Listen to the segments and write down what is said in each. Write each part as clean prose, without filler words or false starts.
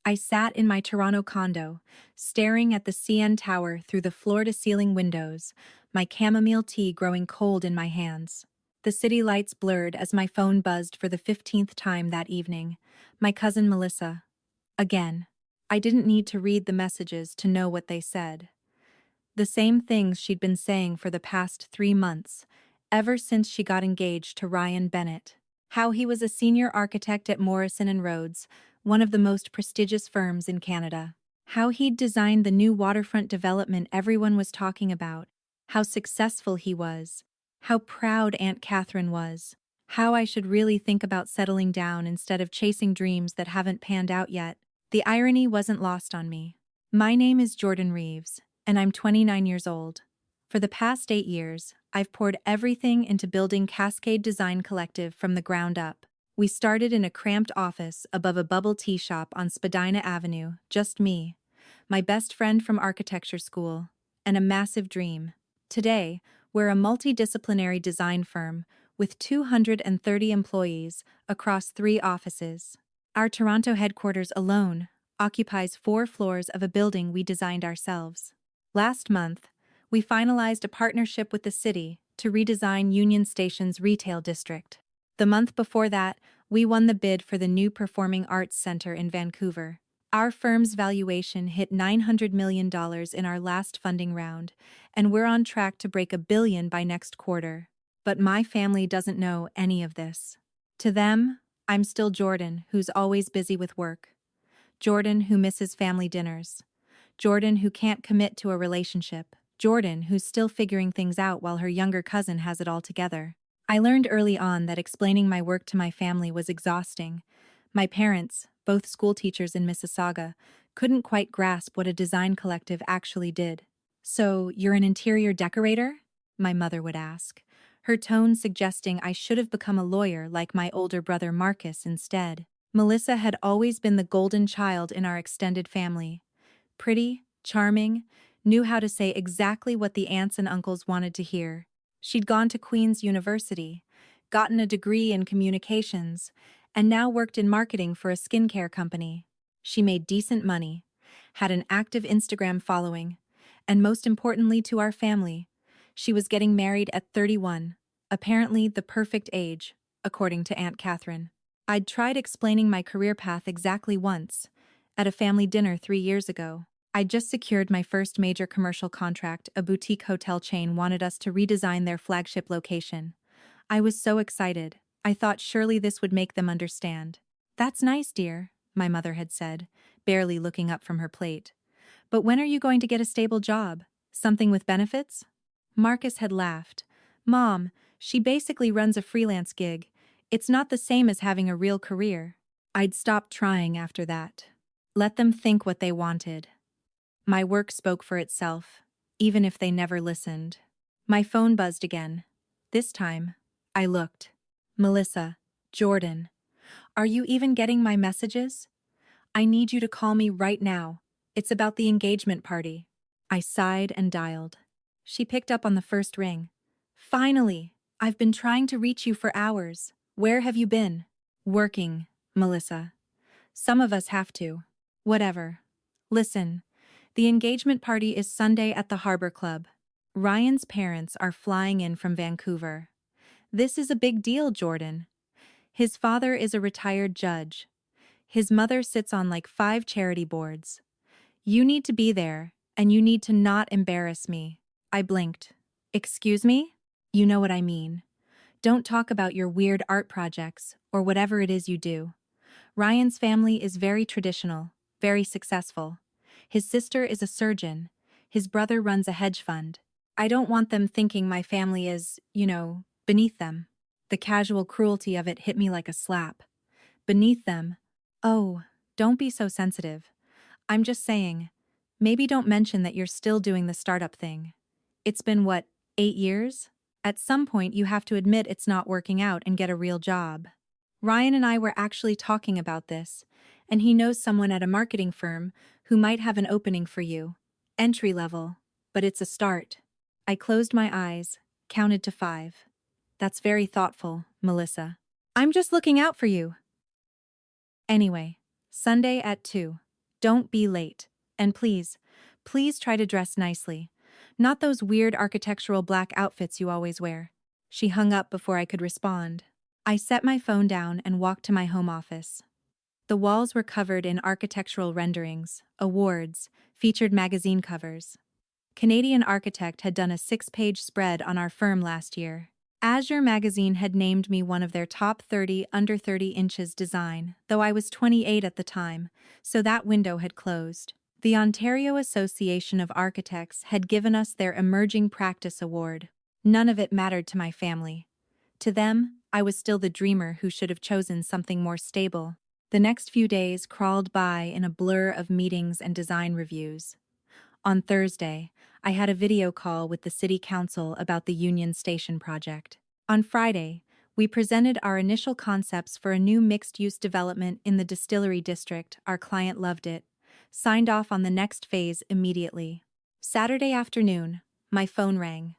I sat in my Toronto condo, staring at the CN Tower through the floor-to-ceiling windows, my chamomile tea growing cold in my hands. The city lights blurred as my phone buzzed for the 15th time that evening. My cousin Melissa. Again. I didn't need to read the messages to know what they said. The same things she'd been saying for the past 3 months, ever since she got engaged to Ryan Bennett. How he was a senior architect at Morrison Rhodes, one of the most prestigious firms in Canada. How he'd designed the new waterfront development everyone was talking about. How successful he was. How proud Aunt Catherine was. How I should really think about settling down instead of chasing dreams that haven't panned out yet. The irony wasn't lost on me. My name is Jordan Reeves, and I'm 29 years old. For the past 8 years, I've poured everything into building Cascade Design Collective from the ground up. We started in a cramped office above a bubble tea shop on Spadina Avenue, just me, my best friend from architecture school, and a massive dream. Today, we're a multidisciplinary design firm with 230 employees across 3 offices. Our Toronto headquarters alone occupies 4 floors of a building we designed ourselves. Last month, we finalized a partnership with the city to redesign Union Station's retail district. The month before that, we won the bid for the new Performing Arts Center in Vancouver. Our firm's valuation hit $900 million in our last funding round, and we're on track to break $1 billion by next quarter. But my family doesn't know any of this. To them, I'm still Jordan, who's always busy with work. Jordan who misses family dinners. Jordan who can't commit to a relationship. Jordan who's still figuring things out while her younger cousin has it all together. I learned early on that explaining my work to my family was exhausting. My parents, both school teachers in Mississauga, couldn't quite grasp what a design collective actually did. "So, you're an interior decorator?" my mother would ask, her tone suggesting I should have become a lawyer like my older brother Marcus instead. Melissa had always been the golden child in our extended family. Pretty, charming, knew how to say exactly what the aunts and uncles wanted to hear. She'd gone to Queen's University, gotten a degree in communications, and now worked in marketing for a skincare company. She made decent money, had an active Instagram following, and most importantly to our family, she was getting married at 31, apparently the perfect age, according to Aunt Catherine. I'd tried explaining my career path exactly once, at a family dinner 3 years ago. I'd just secured my first major commercial contract. A boutique hotel chain wanted us to redesign their flagship location. I was so excited. I thought surely this would make them understand. "That's nice, dear," my mother had said, barely looking up from her plate. "But when are you going to get a stable job? Something with benefits?" Marcus had laughed. "Mom, she basically runs a freelance gig. It's not the same as having a real career." I'd stopped trying after that. Let them think what they wanted. My work spoke for itself, even if they never listened. My phone buzzed again. This time, I looked. "Melissa, Jordan, are you even getting my messages? I need you to call me right now. It's about the engagement party." I sighed and dialed. She picked up on the first ring. "Finally! I've been trying to reach you for hours. Where have you been?" "Working, Melissa. Some of us have to." "Whatever. Listen. The engagement party is Sunday at the Harbor Club. Ryan's parents are flying in from Vancouver. This is a big deal, Jordan. His father is a retired judge. His mother sits on like 5 charity boards. You need to be there, and you need to not embarrass me." I blinked. "Excuse me?" "You know what I mean. Don't talk about your weird art projects, or whatever it is you do. Ryan's family is very traditional, very successful. His sister is a surgeon. His brother runs a hedge fund. I don't want them thinking my family is, beneath them." The casual cruelty of it hit me like a slap. Beneath them? Oh, don't be so sensitive. I'm just saying, maybe don't mention that you're still doing the startup thing. It's been, 8 years? At some point you have to admit it's not working out and get a real job. Ryan and I were actually talking about this, and he knows someone at a marketing firm who might have an opening for you. Entry level, but it's a start. I closed my eyes, counted to 5. "That's very thoughtful, Melissa. I'm just looking out for you." Anyway, Sunday at 2. Don't be late. And please try to dress nicely. Not those weird architectural black outfits you always wear. She hung up before I could respond. I set my phone down and walked to my home office. The walls were covered in architectural renderings, awards, featured magazine covers. Canadian Architect had done a 6-page spread on our firm last year. Azure magazine had named me one of their top 30 under 30 inches design, though I was 28 at the time, so that window had closed. The Ontario Association of Architects had given us their Emerging Practice Award. None of it mattered to my family. To them, I was still the dreamer who should have chosen something more stable. The next few days crawled by in a blur of meetings and design reviews. On Thursday, I had a video call with the City Council about the Union Station project. On Friday, we presented our initial concepts for a new mixed-use development in the Distillery District. Our client loved it. Signed off on the next phase immediately. Saturday afternoon, my phone rang.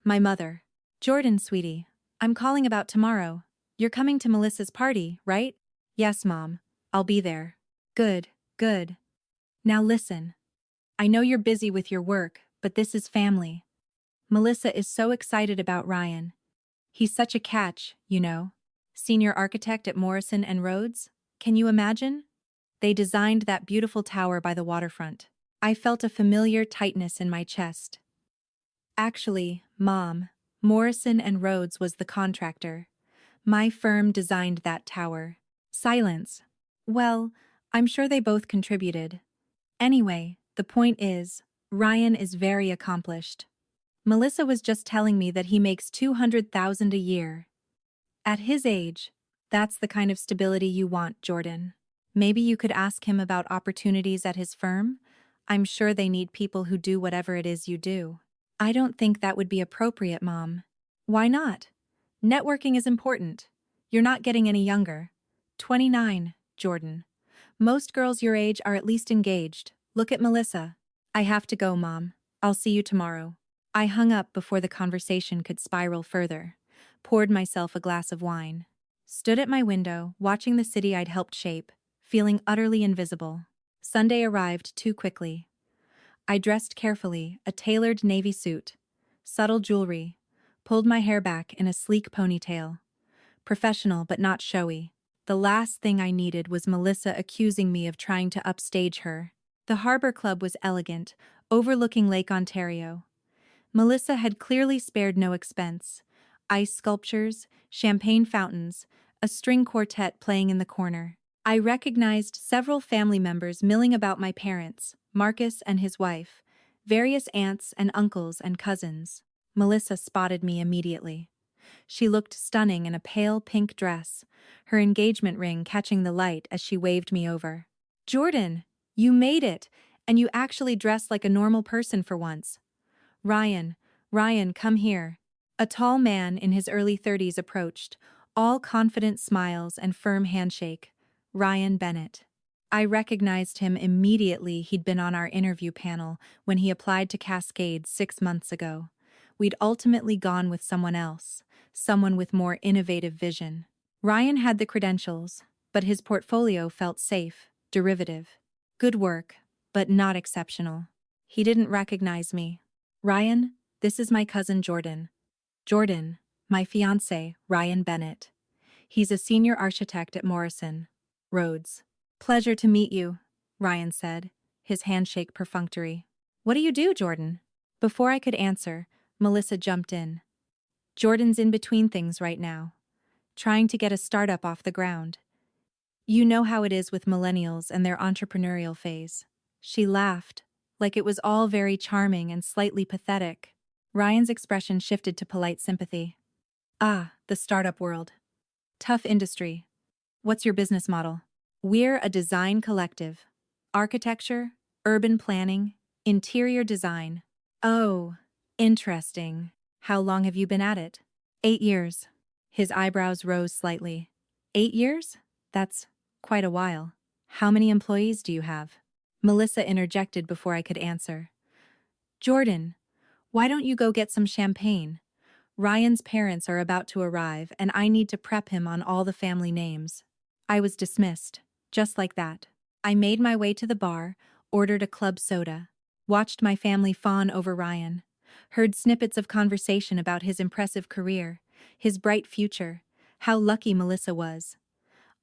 My mother. Jordan, sweetie, I'm calling about tomorrow. You're coming to Melissa's party, right? Yes, Mom. I'll be there. Good, good. Now listen. I know you're busy with your work, but this is family. Melissa is so excited about Ryan. He's such a catch, you know. Senior architect at Morrison and Rhodes? Can you imagine? They designed that beautiful tower by the waterfront. I felt a familiar tightness in my chest. Actually, Mom, Morrison and Rhodes was the contractor. My firm designed that tower. Silence. Well, I'm sure they both contributed. Anyway, the point is, Ryan is very accomplished. Melissa was just telling me that he makes $200,000 a year. At his age, that's the kind of stability you want, Jordan. Maybe you could ask him about opportunities at his firm? I'm sure they need people who do whatever it is you do. I don't think that would be appropriate, Mom. Why not? Networking is important. You're not getting any younger. 29, Jordan. Most girls your age are at least engaged. Look at Melissa. I have to go, Mom. I'll see you tomorrow. I hung up before the conversation could spiral further, poured myself a glass of wine, stood at my window, watching the city I'd helped shape, feeling utterly invisible. Sunday arrived too quickly. I dressed carefully, a tailored navy suit, subtle jewelry, pulled my hair back in a sleek ponytail. Professional but not showy. The last thing I needed was Melissa accusing me of trying to upstage her. The Harbor Club was elegant, overlooking Lake Ontario. Melissa had clearly spared no expense. Ice sculptures, champagne fountains, a string quartet playing in the corner. I recognized several family members milling about my parents, Marcus and his wife, various aunts and uncles and cousins. Melissa spotted me immediately. She looked stunning in a pale pink dress, her engagement ring catching the light as she waved me over. Jordan, you made it, and you actually dressed like a normal person for once. Ryan, come here. A tall man in his early 30s approached, all confident smiles and firm handshake. Ryan Bennett. I recognized him immediately. He'd been on our interview panel when he applied to Cascade 6 months ago. We'd ultimately gone with someone else, someone with more innovative vision. Ryan had the credentials, but his portfolio felt safe, derivative. Good work, but not exceptional. He didn't recognize me. Ryan, this is my cousin Jordan. Jordan, my fiancé, Ryan Bennett. He's a senior architect at Morrison Rhodes. Pleasure to meet you, Ryan said, his handshake perfunctory. What do you do, Jordan? Before I could answer, Melissa jumped in. Jordan's in between things right now, trying to get a startup off the ground. You know how it is with millennials and their entrepreneurial phase. She laughed, like it was all very charming and slightly pathetic. Ryan's expression shifted to polite sympathy. Ah, the startup world. Tough industry. What's your business model? We're a design collective. Architecture, urban planning, interior design. Oh, interesting. How long have you been at it? 8 years. His eyebrows rose slightly. 8 years? That's quite a while. How many employees do you have? Melissa interjected before I could answer. Jordan, why don't you go get some champagne? Ryan's parents are about to arrive and I need to prep him on all the family names. I was dismissed, just like that. I made my way to the bar, ordered a club soda, watched my family fawn over Ryan, heard snippets of conversation about his impressive career, his bright future, how lucky Melissa was.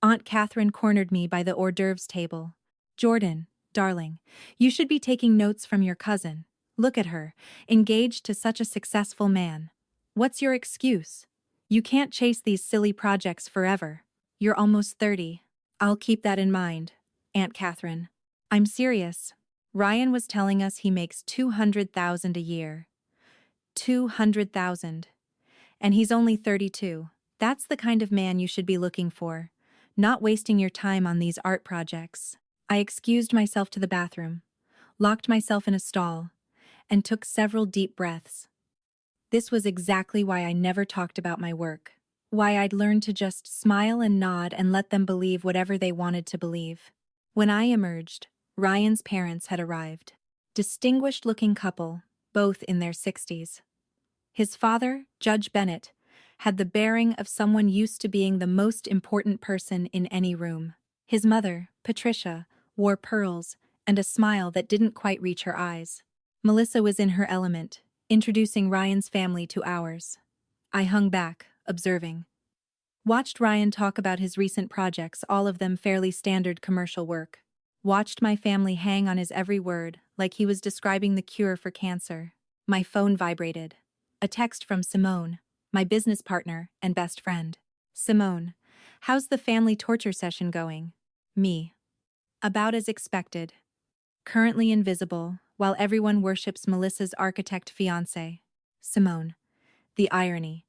Aunt Catherine cornered me by the hors d'oeuvres table. Jordan, darling, you should be taking notes from your cousin. Look at her, engaged to such a successful man. What's your excuse? You can't chase these silly projects forever. You're almost 30. I'll keep that in mind, Aunt Catherine. I'm serious. Ryan was telling us he makes 200,000 a year. 200,000. And he's only 32. That's the kind of man you should be looking for, not wasting your time on these art projects. I excused myself to the bathroom, locked myself in a stall, and took several deep breaths. This was exactly why I never talked about my work. Why I'd learned to just smile and nod and let them believe whatever they wanted to believe. When I emerged, Ryan's parents had arrived. Distinguished-looking couple, both in their 60s. His father, Judge Bennett, had the bearing of someone used to being the most important person in any room. His mother, Patricia, wore pearls and a smile that didn't quite reach her eyes. Melissa was in her element, introducing Ryan's family to ours. I hung back, observing. Watched Ryan talk about his recent projects, all of them fairly standard commercial work. Watched my family hang on his every word, like he was describing the cure for cancer. My phone vibrated. A text from Simone, my business partner and best friend. Simone, how's the family torture session going? Me. About as expected. Currently invisible, while everyone worships Melissa's architect fiancé. Simone. The irony.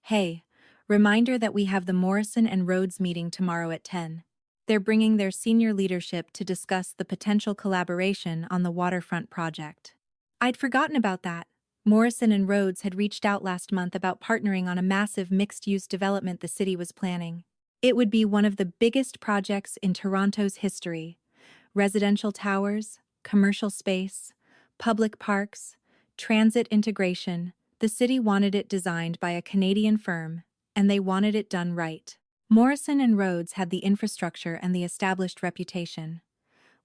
Hey, reminder that we have the Morrison and Rhodes meeting tomorrow at 10. They're bringing their senior leadership to discuss the potential collaboration on the waterfront project. I'd forgotten about that. Morrison and Rhodes had reached out last month about partnering on a massive mixed-use development the city was planning. It would be one of the biggest projects in Toronto's history. Residential towers, commercial space, public parks, transit integration. The city wanted it designed by a Canadian firm, and they wanted it done right. Morrison and Rhodes had the infrastructure and the established reputation.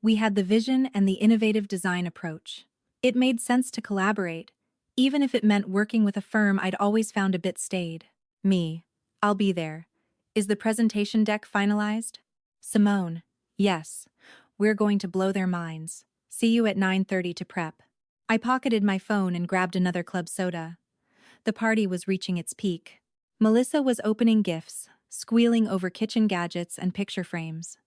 We had the vision and the innovative design approach. It made sense to collaborate, even if it meant working with a firm I'd always found a bit staid. Me. I'll be there. Is the presentation deck finalized? Simone. Yes. We're going to blow their minds. See you at 9:30 to prep. I pocketed my phone and grabbed another club soda. The party was reaching its peak. Melissa was opening gifts, squealing over kitchen gadgets and picture frames.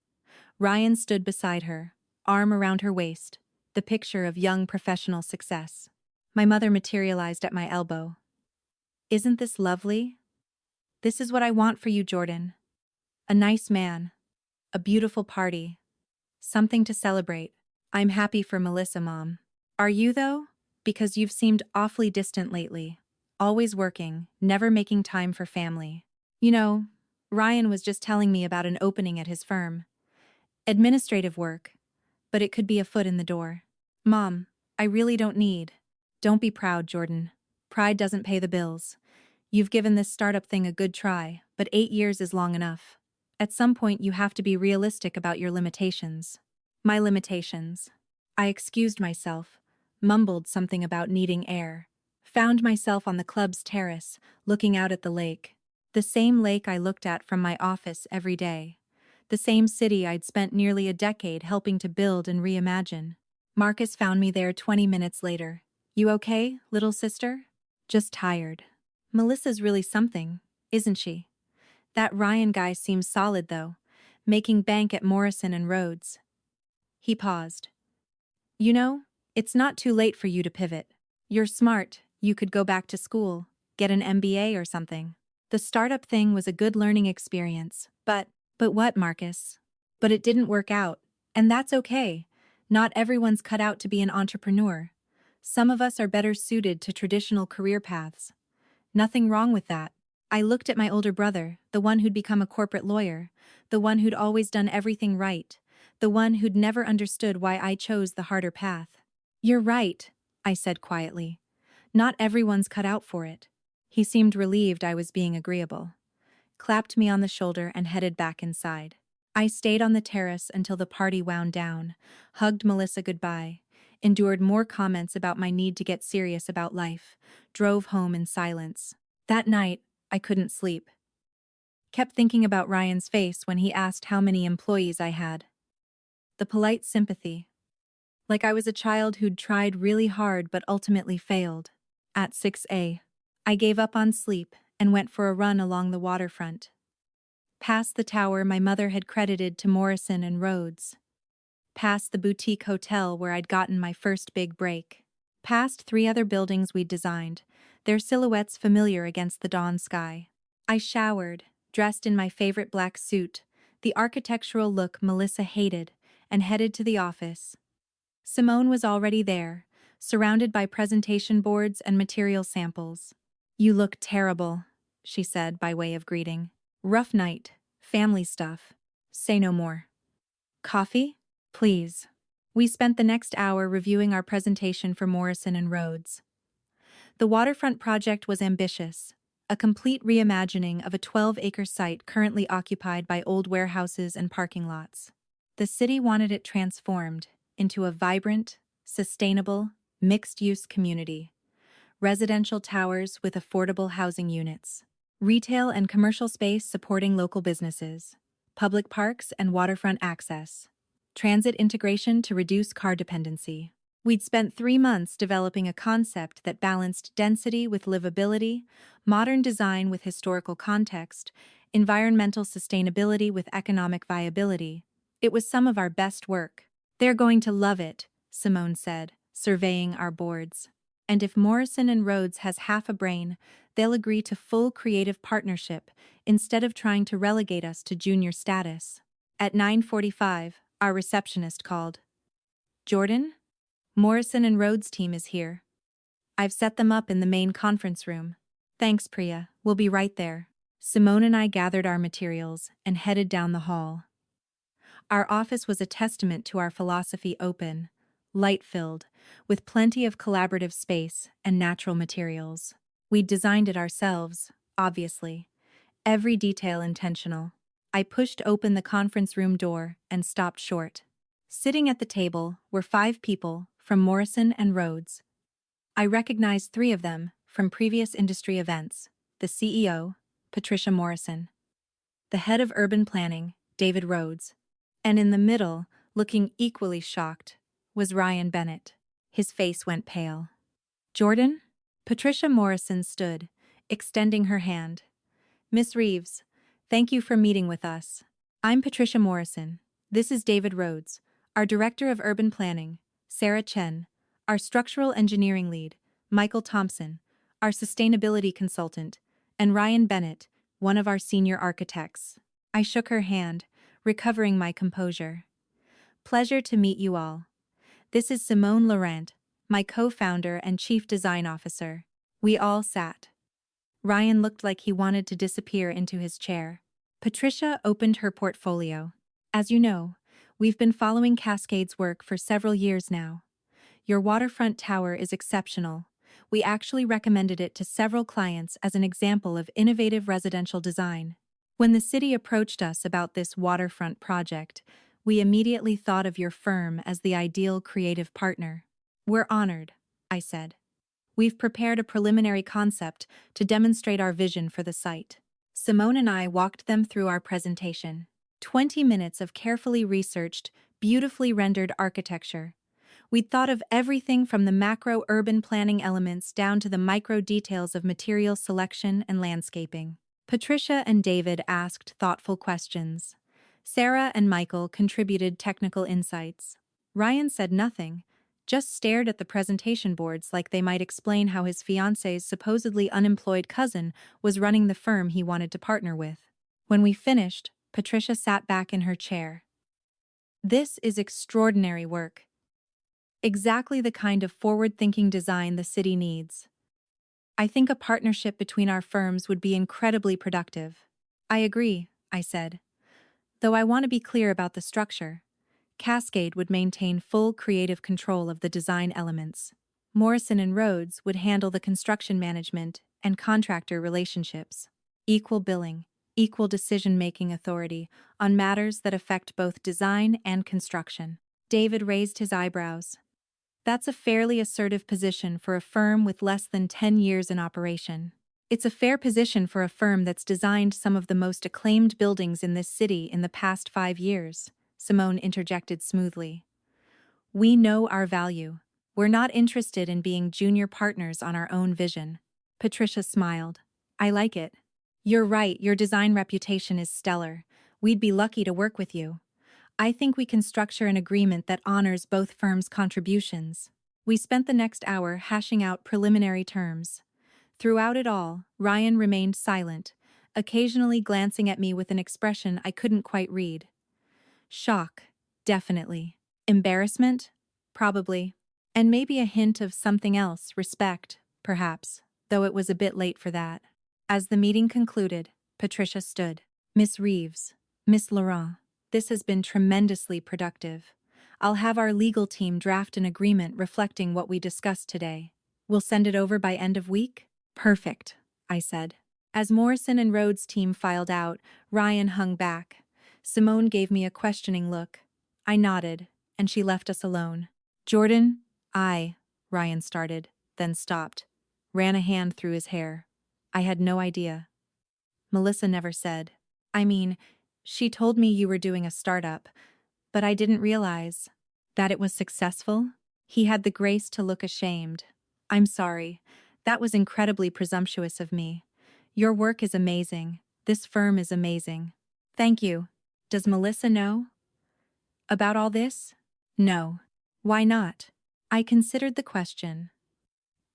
Ryan stood beside her, arm around her waist, the picture of young professional success. My mother materialized at my elbow. Isn't this lovely? This is what I want for you, Jordan. A nice man. A beautiful party. Something to celebrate. I'm happy for Melissa, Mom. Are you, though? Because you've seemed awfully distant lately. Always working, never making time for family. You know, Ryan was just telling me about an opening at his firm. Administrative work. But it could be a foot in the door. Mom, I really don't need. Don't be proud, Jordan. Pride doesn't pay the bills. You've given this startup thing a good try, but 8 years is long enough. At some point you have to be realistic about your limitations. My limitations. I excused myself, mumbled something about needing air. Found myself on the club's terrace, looking out at the lake. The same lake I looked at from my office every day. The same city I'd spent nearly a decade helping to build and reimagine. Marcus found me there 20 minutes later. You okay, little sister? Just tired. Melissa's really something, isn't she? That Ryan guy seems solid, though, making bank at Morrison and Rhodes. He paused. You know, it's not too late for you to pivot. You're smart, you could go back to school, get an MBA or something. The startup thing was a good learning experience, but what, Marcus? But it didn't work out, and that's okay. Not everyone's cut out to be an entrepreneur. Some of us are better suited to traditional career paths. Nothing wrong with that. I looked at my older brother, the one who'd become a corporate lawyer, the one who'd always done everything right, the one who'd never understood why I chose the harder path. You're right, I said quietly. Not everyone's cut out for it. He seemed relieved I was being agreeable. Clapped me on the shoulder and headed back inside. I stayed on the terrace until the party wound down, hugged Melissa goodbye, endured more comments about my need to get serious about life, drove home in silence. That night, I couldn't sleep. Kept thinking about Ryan's face when he asked how many employees I had. The polite sympathy. Like I was a child who'd tried really hard but ultimately failed. At 6 a, I gave up on sleep and went for a run along the waterfront. Past the tower my mother had credited to Morrison and Rhodes. Past the boutique hotel where I'd gotten my first big break. Past 3 other buildings we'd designed, their silhouettes familiar against the dawn sky. I showered, dressed in my favorite black suit, the architectural look Melissa hated, and headed to the office. Simone was already there, surrounded by presentation boards and material samples. "You look terrible," she said by way of greeting. "Rough night, family stuff. Say no more." "Coffee? Please." We spent the next hour reviewing our presentation for Morrison and Rhodes. The waterfront project was ambitious, a complete reimagining of a 12-acre site currently occupied by old warehouses and parking lots. The city wanted it transformed into a vibrant, sustainable, mixed-use community. Residential towers with affordable housing units. Retail and commercial space supporting local businesses. Public parks and waterfront access. Transit integration to reduce car dependency. We'd spent 3 months developing a concept that balanced density with livability, modern design with historical context, environmental sustainability with economic viability. It was some of our best work. "They're going to love it," Simone said, surveying our boards. "And if Morrison and Rhodes has half a brain, they'll agree to full creative partnership instead of trying to relegate us to junior status." At 9:45, our receptionist called. "Jordan? Morrison and Rhodes' team is here. I've set them up in the main conference room." "Thanks, Priya. We'll be right there." Simone and I gathered our materials and headed down the hall. Our office was a testament to our philosophy: open, light-filled, with plenty of collaborative space and natural materials. We'd designed it ourselves, obviously. Every detail intentional. I pushed open the conference room door and stopped short. Sitting at the table were 5 people from Morrison and Rhodes. I recognized 3 of them from previous industry events: the CEO, Patricia Morrison, the head of urban planning, David Rhodes, and in the middle, looking equally shocked, was Ryan Bennett. His face went pale. "Jordan?" Patricia Morrison stood, extending her hand. "Miss Reeves, thank you for meeting with us. I'm Patricia Morrison. This is David Rhodes, our Director of Urban Planning, Sarah Chen, our Structural Engineering Lead, Michael Thompson, our Sustainability Consultant, and Ryan Bennett, one of our Senior Architects." I shook her hand, recovering my composure. "Pleasure to meet you all. This is Simone Laurent, my co-founder and Chief Design Officer." We all sat. Ryan looked like he wanted to disappear into his chair. Patricia opened her portfolio. "As you know, we've been following Cascade's work for several years now. Your waterfront tower is exceptional. We actually recommended it to several clients as an example of innovative residential design. When the city approached us about this waterfront project, we immediately thought of your firm as the ideal creative partner." "We're honored," I said. "We've prepared a preliminary concept to demonstrate our vision for the site." Simone and I walked them through our presentation. 20 minutes of carefully researched, beautifully rendered architecture. We'd thought of everything from the macro urban planning elements down to the micro details of material selection and landscaping. Patricia and David asked thoughtful questions. Sarah and Michael contributed technical insights. Ryan said nothing, just stared at the presentation boards like they might explain how his fiancé's supposedly unemployed cousin was running the firm he wanted to partner with. When we finished, Patricia sat back in her chair. "This is extraordinary work. Exactly the kind of forward-thinking design the city needs. I think a partnership between our firms would be incredibly productive." "I agree," I said. "Though I want to be clear about the structure. Cascade would maintain full creative control of the design elements. Morrison and Rhodes would handle the construction management and contractor relationships. Equal billing, equal decision-making authority on matters that affect both design and construction. David raised his eyebrows. That's a fairly assertive position for a firm with less than 10 years in operation. It's a fair position for a firm that's designed some of the most acclaimed buildings in this city in the past 5 years, Simone interjected smoothly. We know our value. We're not interested in being junior partners on our own vision. Patricia smiled. I like it. You're right, your design reputation is stellar. We'd be lucky to work with you. I think we can structure an agreement that honors both firms' contributions. We spent the next hour hashing out preliminary terms. Throughout it all, Ryan remained silent, occasionally glancing at me with an expression I couldn't quite read. Shock, definitely. Embarrassment? Probably. And maybe a hint of something else, respect, perhaps, though it was a bit late for that. As the meeting concluded, Patricia stood. Miss Reeves, Miss Laurent, this has been tremendously productive. I'll have our legal team draft an agreement reflecting what we discussed today. We'll send it over by end of week? Perfect, I said. As Morrison and Rhodes' team filed out, Ryan hung back. Simone gave me a questioning look. I nodded, and she left us alone. Jordan, Ryan started, then stopped, ran a hand through his hair. I had no idea. Melissa never said. I mean, she told me you were doing a startup, but I didn't realize that it was successful. He had the grace to look ashamed. I'm sorry. That was incredibly presumptuous of me. Your work is amazing. This firm is amazing. Thank you. Does Melissa know about all this? No. Why not? I considered the question.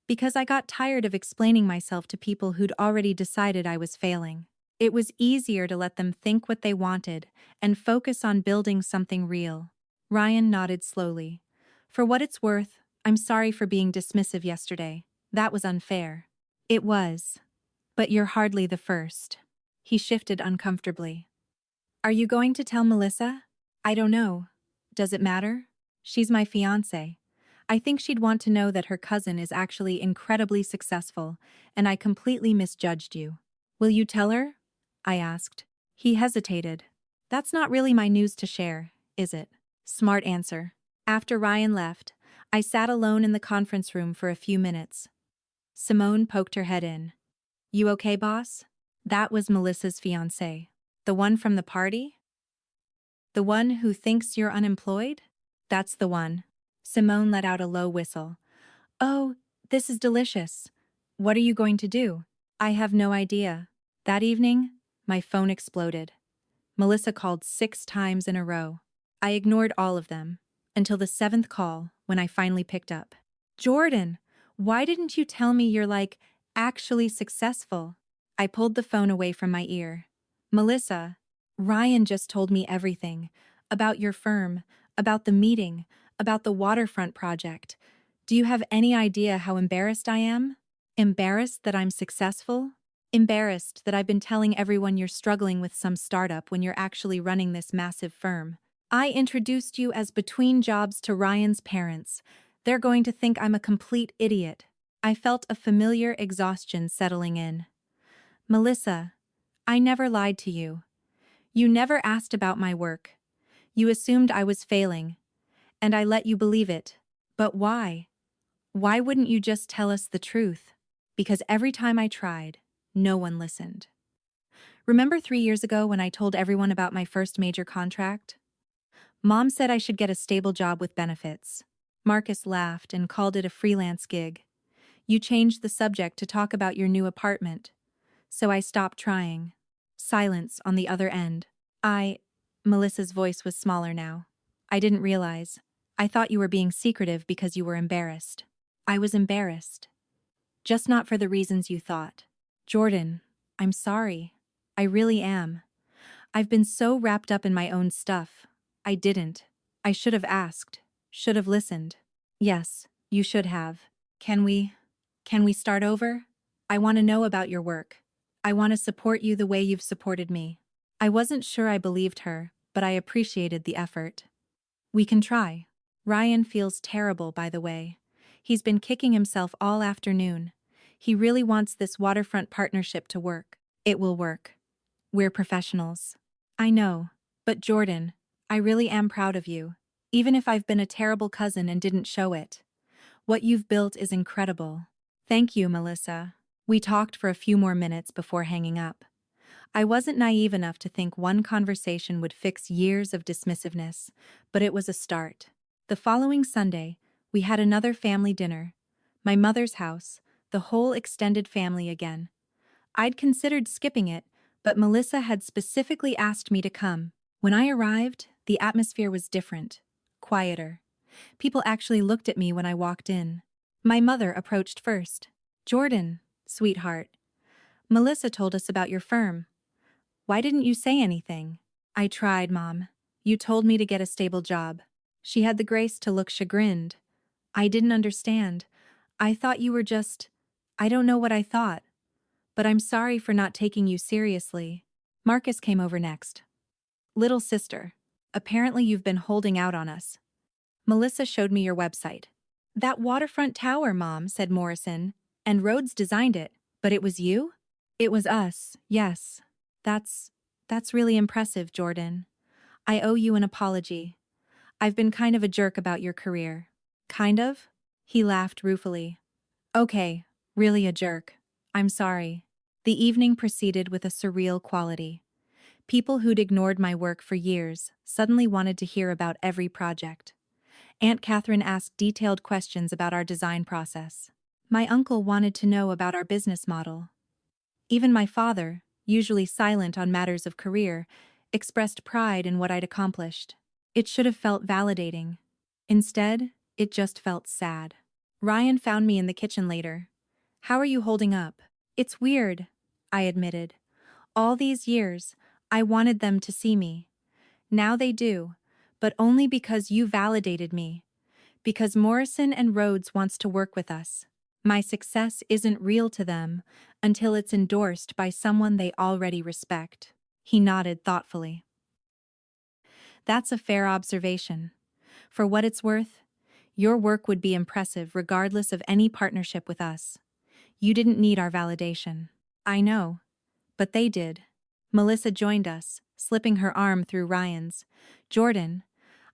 Because I got tired of explaining myself to people who'd already decided I was failing. It was easier to let them think what they wanted and focus on building something real. Ryan nodded slowly. For what it's worth, I'm sorry for being dismissive yesterday. That was unfair. It was. But you're hardly the first. He shifted uncomfortably. Are you going to tell Melissa? I don't know. Does it matter? She's my fiancé. I think she'd want to know that her cousin is actually incredibly successful, and I completely misjudged you. Will you tell her? I asked. He hesitated. That's not really my news to share, is it? Smart answer. After Ryan left, I sat alone in the conference room for a few minutes. Simone poked her head in. You okay, boss? That was Melissa's fiancé. The one from the party? The one who thinks you're unemployed? That's the one. Simone let out a low whistle. Oh, this is delicious. What are you going to do? I have no idea. That evening, my phone exploded. Melissa called 6 times in a row. I ignored all of them, until the 7th call, when I finally picked up. Jordan, why didn't you tell me you're actually successful? I pulled the phone away from my ear. Melissa, Ryan just told me everything. About your firm, about the meeting, about the waterfront project. Do you have any idea how embarrassed I am? Embarrassed that I'm successful? Embarrassed that I've been telling everyone you're struggling with some startup when you're actually running this massive firm. I introduced you as between jobs to Ryan's parents. They're going to think I'm a complete idiot. I felt a familiar exhaustion settling in. Melissa, I never lied to you. You never asked about my work. You assumed I was failing, and I let you believe it. But why? Why wouldn't you just tell us the truth? Because every time I tried, no one listened. Remember 3 years ago when I told everyone about my first major contract? Mom said I should get a stable job with benefits. Marcus laughed and called it a freelance gig. You changed the subject to talk about your new apartment. So I stopped trying. Silence on the other end. Melissa's voice was smaller now. I didn't realize. I thought you were being secretive because you were embarrassed. I was embarrassed. Just not for the reasons you thought. Jordan, I'm sorry. I really am. I've been so wrapped up in my own stuff. I didn't. I should have asked. Should have listened. Yes, you should have. Can we start over? I want to know about your work. I want to support you the way you've supported me. I wasn't sure I believed her, but I appreciated the effort. We can try. Ryan feels terrible, by the way. He's been kicking himself all afternoon. He really wants this waterfront partnership to work. It will work. We're professionals. I know. But Jordan, I really am proud of you. Even if I've been a terrible cousin and didn't show it. What you've built is incredible. Thank you, Melissa. We talked for a few more minutes before hanging up. I wasn't naive enough to think one conversation would fix years of dismissiveness, but it was a start. The following Sunday, we had another family dinner. My mother's house, the whole extended family again. I'd considered skipping it, but Melissa had specifically asked me to come. When I arrived, the atmosphere was different, quieter. People actually looked at me when I walked in. My mother approached first. Jordan, sweetheart. Melissa told us about your firm. Why didn't you say anything? I tried, Mom. You told me to get a stable job. She had the grace to look chagrined. I didn't understand. I thought you were just... I don't know what I thought. But I'm sorry for not taking you seriously. Marcus came over next. Little sister, apparently you've been holding out on us. Melissa showed me your website. That waterfront tower, Mom, said Morrison, and Rhodes designed it, but it was you? It was us, yes. That's really impressive, Jordan. I owe you an apology. I've been kind of a jerk about your career. Kind of? He laughed ruefully. Okay, really a jerk. I'm sorry. The evening proceeded with a surreal quality. People who'd ignored my work for years suddenly wanted to hear about every project. Aunt Catherine asked detailed questions about our design process. My uncle wanted to know about our business model. Even my father, usually silent on matters of career, expressed pride in what I'd accomplished. It should have felt validating. Instead, it just felt sad. Ryan found me in the kitchen later. How are you holding up? It's weird, I admitted. All these years, I wanted them to see me. Now they do, but only because you validated me. Because Morrison and Rhodes wants to work with us. My success isn't real to them until it's endorsed by someone they already respect. He nodded thoughtfully. That's a fair observation. For what it's worth, your work would be impressive regardless of any partnership with us. You didn't need our validation. I know. But they did. Melissa joined us, slipping her arm through Ryan's. Jordan,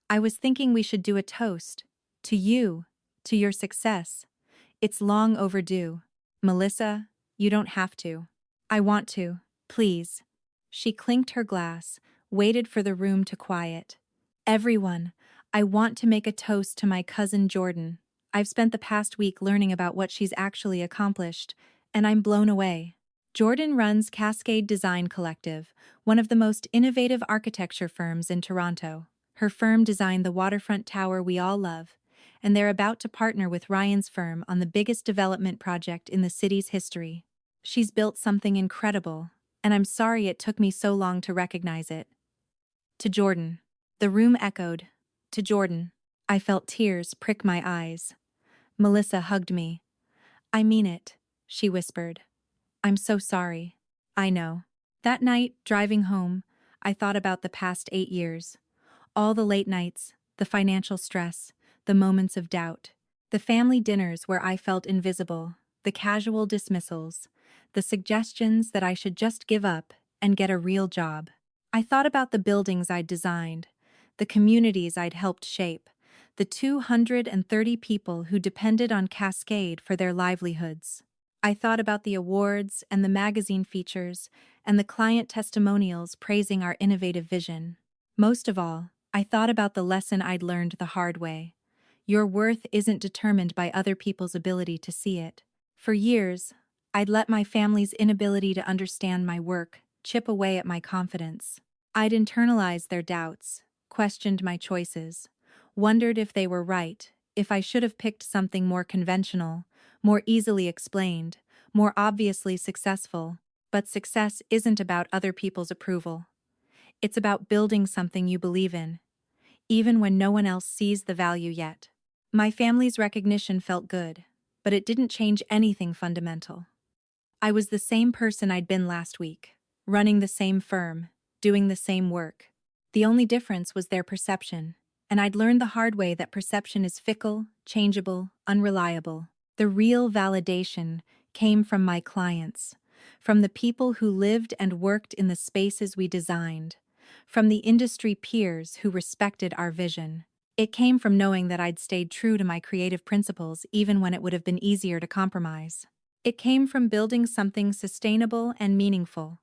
I was thinking we should do a toast. To you, to your success. It's long overdue. Melissa, you don't have to. I want to, please. She clinked her glass, waited for the room to quiet. Everyone, I want to make a toast to my cousin Jordan. I've spent the past week learning about what she's actually accomplished, and I'm blown away. Jordan runs Cascade Design Collective, one of the most innovative architecture firms in Toronto. Her firm designed the waterfront tower we all love, and they're about to partner with Ryan's firm on the biggest development project in the city's history. She's built something incredible, and I'm sorry it took me so long to recognize it. To Jordan. The room echoed. To Jordan. I felt tears prick my eyes. Melissa hugged me. I mean it, she whispered. I'm so sorry. I know. That night, driving home, I thought about the past 8 years. All the late nights, the financial stress, the moments of doubt, the family dinners where I felt invisible, the casual dismissals, the suggestions that I should just give up and get a real job. I thought about the buildings I'd designed, the communities I'd helped shape, the 230 people who depended on Cascade for their livelihoods. I thought about the awards and the magazine features and the client testimonials praising our innovative vision. Most of all, I thought about the lesson I'd learned the hard way. Your worth isn't determined by other people's ability to see it. For years, I'd let my family's inability to understand my work chip away at my confidence. I'd internalized their doubts, questioned my choices, wondered if they were right, if I should have picked something more conventional, more easily explained, more obviously successful. But success isn't about other people's approval. It's about building something you believe in, even when no one else sees the value yet. My family's recognition felt good, but it didn't change anything fundamental. I was the same person I'd been last week, running the same firm, doing the same work. The only difference was their perception, and I'd learned the hard way that perception is fickle, changeable, unreliable. The real validation came from my clients, from the people who lived and worked in the spaces we designed, from the industry peers who respected our vision. It came from knowing that I'd stayed true to my creative principles even when it would have been easier to compromise. It came from building something sustainable and meaningful,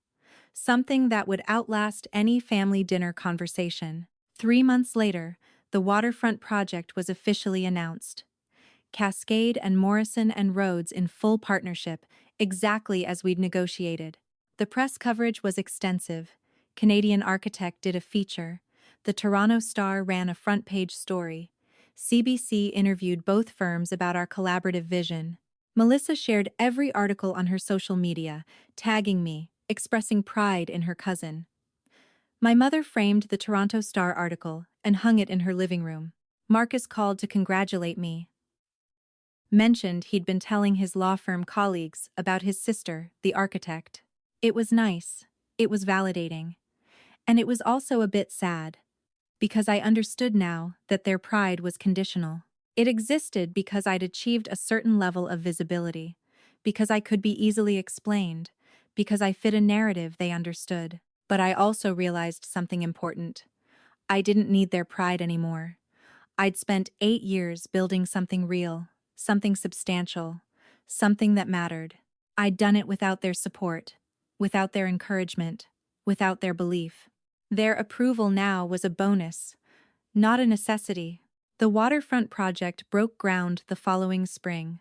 something that would outlast any family dinner conversation. 3 months later, the waterfront project was officially announced. Cascade and Morrison and Rhodes in full partnership, exactly as we'd negotiated. The press coverage was extensive. Canadian Architect did a feature. The Toronto Star ran a front-page story. CBC interviewed both firms about our collaborative vision. Melissa shared every article on her social media, tagging me, expressing pride in her cousin. My mother framed the Toronto Star article and hung it in her living room. Marcus called to congratulate me. Mentioned he'd been telling his law firm colleagues about his sister, the architect. It was nice. It was validating. And it was also a bit sad, because I understood now that their pride was conditional. It existed because I'd achieved a certain level of visibility, because I could be easily explained, because I fit a narrative they understood. But I also realized something important. I didn't need their pride anymore. I'd spent 8 years building something real, something substantial, something that mattered. I'd done it without their support, without their encouragement, without their belief. Their approval now was a bonus, not a necessity. The waterfront project broke ground the following spring.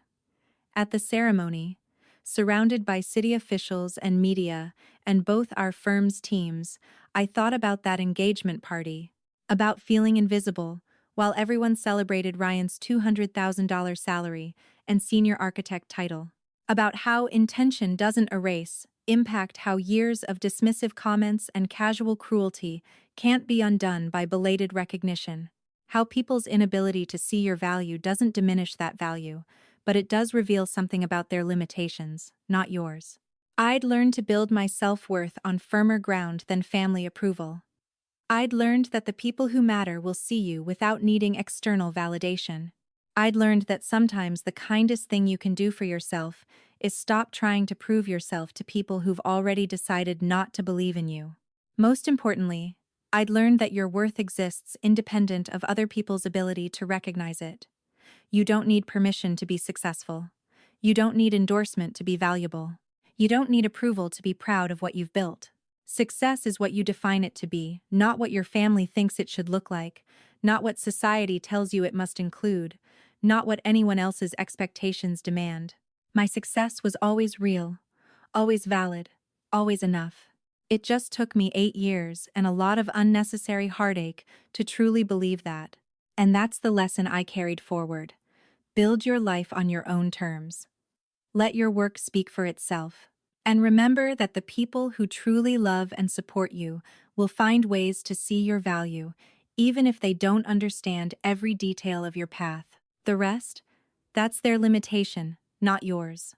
At the ceremony, surrounded by city officials and media and both our firm's teams, I thought about that engagement party, about feeling invisible, while everyone celebrated Ryan's $200,000 salary and senior architect title. About how intention doesn't erase, impact how years of dismissive comments and casual cruelty can't be undone by belated recognition. How people's inability to see your value doesn't diminish that value, but it does reveal something about their limitations, not yours. I'd learned to build my self-worth on firmer ground than family approval. I'd learned that the people who matter will see you without needing external validation. I'd learned that sometimes the kindest thing you can do for yourself is stop trying to prove yourself to people who've already decided not to believe in you. Most importantly, I'd learned that your worth exists independent of other people's ability to recognize it. You don't need permission to be successful. You don't need endorsement to be valuable. You don't need approval to be proud of what you've built. Success is what you define it to be, not what your family thinks it should look like, not what society tells you it must include, not what anyone else's expectations demand. My success was always real, always valid, always enough. It just took me 8 years and a lot of unnecessary heartache to truly believe that. And that's the lesson I carried forward. Build your life on your own terms. Let your work speak for itself. And remember that the people who truly love and support you will find ways to see your value, even if they don't understand every detail of your path. The rest? That's their limitation, not yours.